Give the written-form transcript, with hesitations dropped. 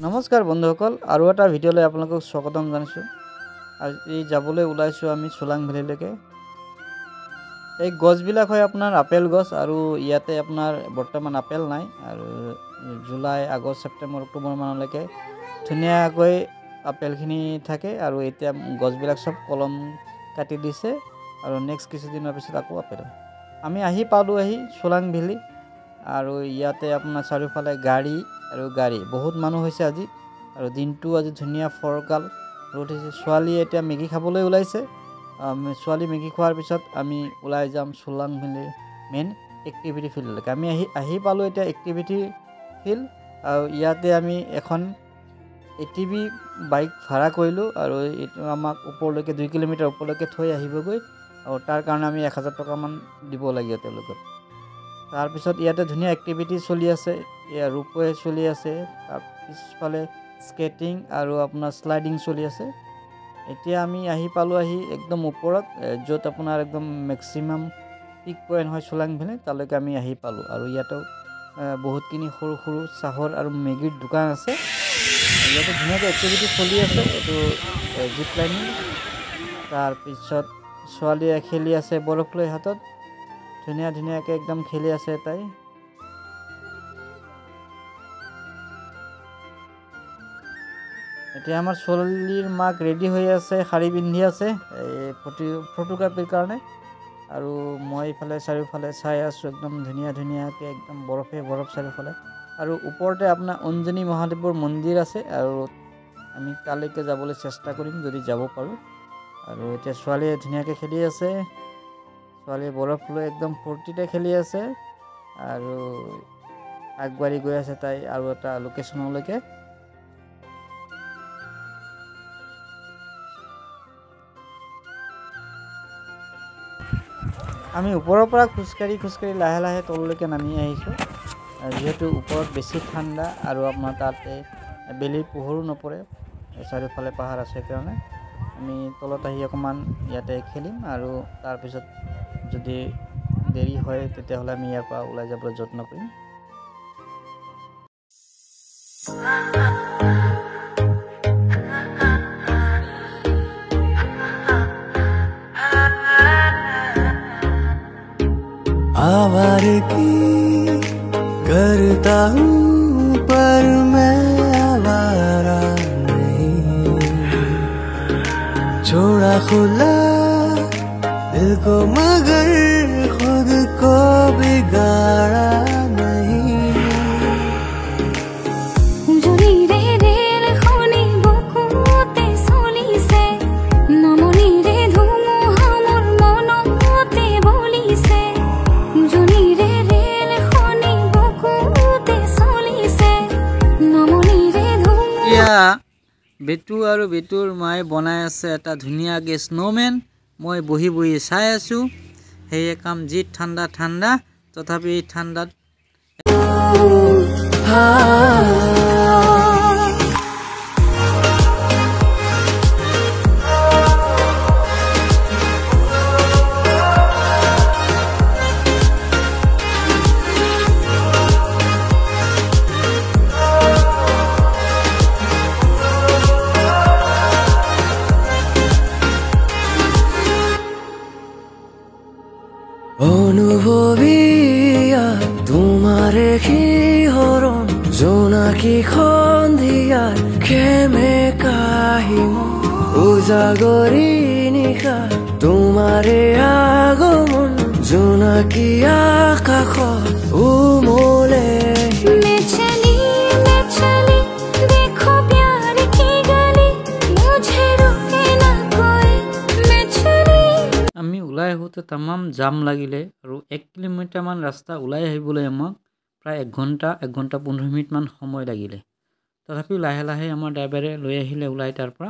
নমস্কাৰ বন্ধুসকল, আৰু এটা ভিডিঅ'লৈ আপোনালোকক স্বাগতম জনাইছোঁ। আজি যাবলৈ ওলাইছোঁ আমি চোলাং ভেলীলৈকে। এই গছবিলাক হয় আপোনাৰ আপেল গছ, আৰু ইয়াতে আপোনাৰ বৰ্তমান আপেল নাই, আৰু জুলাই, আগষ্ট, ছেপ্টেম্বৰ, অক্টোবৰ মানলৈকে ধুনীয়াকৈ আপেলখিনি থাকে। আৰু এতিয়া গছবিলাক চব কলম কাটি দিছে, আৰু নেক্সট কিছুদিনৰ পিছত আকৌ আপেল। আমি পালোঁহি চোলাং ভেলী, আৰু ইয়াতে আপোনাৰ চাৰিওফালে গাড়ী আৰু গাড়ী, বহুত মানুহ হৈছে আজি। আৰু দিনটো আজি ধুনীয়া ফৰকাল ৰ'দ হৈছে। ছোৱালী এতিয়া মেগী খাবলৈ ওলাইছে। ছোৱালী মেগী খোৱাৰ পিছত আমি ওলাই যাম চোলাং ভেলীৰ মেইন এক্টিভিটি ফিল্ডলৈকে। আমি আহি পালোঁ এতিয়া এক্টিভিটি ফিল্ড, আৰু ইয়াতে আমি এখন ATV বাইক ভাড়া কৰিলোঁ, আৰু এইটো আমাক ওপৰলৈকে 2 কিলোমিটাৰ ওপৰলৈকে থৈ আহিবগৈ, আৰু তাৰ কাৰণে আমি 1000 টকামান দিব লাগিব তেওঁলোকক। তাৰপিছত ইয়াতে ধুনীয়া এক্টিভিটি চলি আছে, এয়া ৰোপৱে চলি আছে, তাৰ পিছফালে স্কেটিং আৰু আপোনাৰ শ্লাইডিং চলি আছে। এতিয়া আমি পালোঁহি একদম ওপৰত, য'ত আপোনাৰ একদম মেক্সিমাম পিক পইণ্ট হয় চোলাং ভেলী, তালৈকে আমি পালোঁ। আৰু ইয়াতেও বহুতখিনি সৰু সৰু চাহৰ আৰু মেগীৰ দোকান আছে। ইয়াতে ধুনীয়াকৈ এক্টিভিটি চলি আছে, এইটো জিপ লাইনিং। তাৰপিছত ছোৱালীয়ে খেলি আছে বৰফ লৈ হাতত, ধুনীয়াকৈ একদম খেলি আছে তাই। এতিয়া আমাৰ ছোৱালীৰ মাক ৰেডি হৈ আছে, শাৰী পিন্ধি আছে ফটোগ্ৰাফীৰ কাৰণে। আৰু মই এইফালে চাৰিওফালে চাই আছোঁ, একদম ধুনীয়াকৈ একদম বৰফ চাৰিওফালে। আৰু ওপৰতে আপোনাৰ অঞ্জনী মহাদেৱৰ মন্দিৰ আছে, আৰু আমি তালৈকে যাবলৈ চেষ্টা কৰিম যদি যাব পাৰোঁ। আৰু এতিয়া ছোৱালীয়ে ধুনীয়াকৈ খেলি আছে, ছোৱালীয়ে বৰফ লৈ একদম ফূৰ্তিতে খেলি আছে, আৰু আগবাঢ়ি গৈ আছে তাই আৰু এটা লোকেশ্যনলৈকে। আমি ওপৰৰ পৰা খোজকাঢ়ি লাহে তললৈকে নামি আহিছোঁ, যিহেতু ওপৰত বেছি ঠাণ্ডা, আৰু আপোনাৰ তাতে বেলিৰ পোহৰো নপৰে, চাৰিওফালে পাহাৰ আছে কাৰণে। আমি তলত আহি অকণমান ইয়াতে খেলিম, আৰু তাৰপিছত যদি দেৰি হয় তেতিয়াহ'লে আমি ইয়াৰ পৰা ওলাই যাবলৈ যত্ন কৰিম। आवारगी करता हूँ पर मैं आवारा नहीं, छोड़ा खुला दिल को मगर खुद को बिगाड़ा नहीं। বেটু আৰু বেটুৰ মায়ে বনাই আছে এটা ধুনীয়াকৈ স্ন'মেন। মই বহি চাই আছোঁ। সেয়ে কাম যি ঠাণ্ডা তথাপি ঠাণ্ডাত অনুভবিয়া তোমারে শিহরণ জোনাকি সন্ধিয়ার খেমে কাহিম উজাগরি নিশা তোমারে আগমন জোনাকি আকাশ উমলে। আমি ওলাই আহোঁতে তামাম জাম লাগিলে, আৰু 1 কিলোমিটাৰমান ৰাস্তা ওলাই আহিবলৈ আমাক প্ৰায় 1 ঘণ্টা 15 মিনিটমান সময় লাগিলে। তথাপিও লাহে আমাৰ ড্ৰাইভাৰে লৈ আহিলে ওলাই তাৰ পৰা।